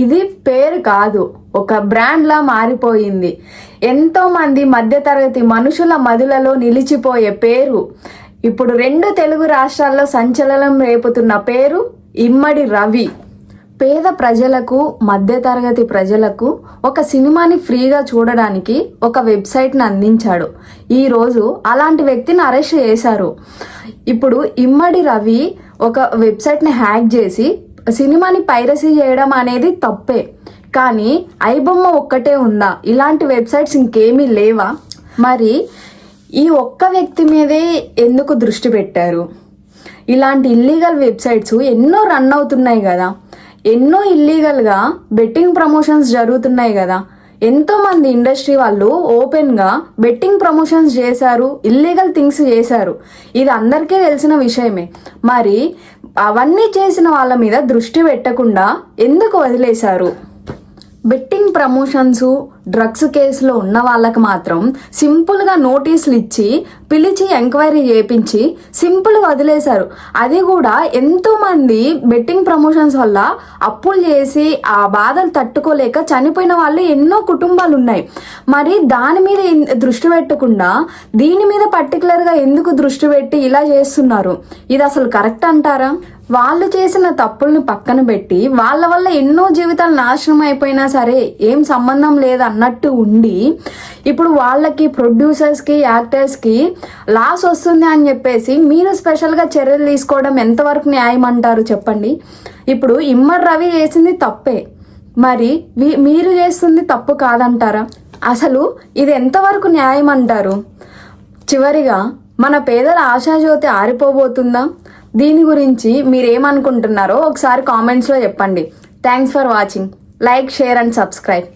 ఇది పేరు కాదు, ఒక బ్రాండ్లా మారిపోయింది. ఎంతోమంది మధ్యతరగతి మనుషుల మదులలో నిలిచిపోయే పేరు. ఇప్పుడు 2 తెలుగు రాష్ట్రాల్లో సంచలనం రేపుతున్న పేరు ఇమ్మడి రవి. పేద ప్రజలకు, మధ్యతరగతి ప్రజలకు ఒక సినిమాని ఫ్రీగా చూడడానికి ఒక వెబ్సైట్ని అందించాడు. ఈరోజు అలాంటి వ్యక్తిని అరెస్ట్ చేశారు. ఇప్పుడు ఇమ్మడి రవి ఒక వెబ్సైట్ని హ్యాక్ చేసి సినిమాని పైరసీ చేయడం అనేది తప్పే. కానీ ఐబొమ్మ ఒక్కటే ఉందా? ఇలాంటి వెబ్సైట్స్ ఇంకేమీ లేవా? మరి ఈ ఒక్క వ్యక్తి మీదే ఎందుకు దృష్టి పెట్టారు? ఇలాంటి ఇల్లీగల్ వెబ్సైట్స్ ఎన్నో రన్ అవుతున్నాయి కదా, ఎన్నో ఇల్లీగల్గా బెట్టింగ్ ప్రమోషన్స్ జరుగుతున్నాయి కదా. ఎంతోమంది ఇండస్ట్రీ వాళ్ళు ఓపెన్గా బెట్టింగ్ ప్రమోషన్స్ చేశారు, ఇల్లీగల్ థింగ్స్ చేశారు. ఇది అందరికీ తెలిసిన విషయమే. మరి అవన్నీ చేసిన వాళ్ళ మీద దృష్టి పెట్టకుండా ఎందుకు వదిలేశారు? బెట్టింగ్ ప్రమోషన్స్, డ్రగ్స్ కేసులో ఉన్న వాళ్ళకి మాత్రం సింపుల్గా నోటీసులు ఇచ్చి పిలిచి ఎంక్వైరీ చేయించి సింపుల్గా వదిలేశారు. అది కూడా ఎంతోమంది బెట్టింగ్ ప్రమోషన్స్ వల్ల అప్పులు చేసి ఆ బాధలు తట్టుకోలేక చనిపోయిన వాళ్ళు ఎన్నో కుటుంబాలు ఉన్నాయి. మరి దాని మీద దృష్టి పెట్టకుండా దీని మీద పర్టికులర్గా ఎందుకు దృష్టి పెట్టి ఇలా చేస్తున్నారు? ఇది అసలు కరెక్ట్ అంటారా? వాళ్ళు చేసిన తప్పుల్ని పక్కన పెట్టి వాళ్ళ వల్ల ఎన్నో జీవితాలు నాశనం అయిపోయినా సరే ఏం సంబంధం లేదన్నట్టు ఉండి ఇప్పుడు వాళ్ళకి, ప్రొడ్యూసర్స్కి, యాక్టర్స్కి లాస్ వస్తుంది అని చెప్పేసి మీరు స్పెషల్గా చర్యలు తీసుకోవడం ఎంతవరకు న్యాయం అంటారు చెప్పండి? ఇప్పుడు ఇమ్మడి రవి చేసింది తప్పే, మరి మీరు చేస్తుంది తప్పు కాదంటారా? అసలు ఇది ఎంతవరకు న్యాయం అంటారు? చివరిగా మన పేదల ఆశాజ్యోతి ఆరిపోబోతుందా? దీని గురించి మీరేమనుకుంటున్నారో ఒకసారి కామెంట్స్లో చెప్పండి. Thanks for watching. Like, share and subscribe.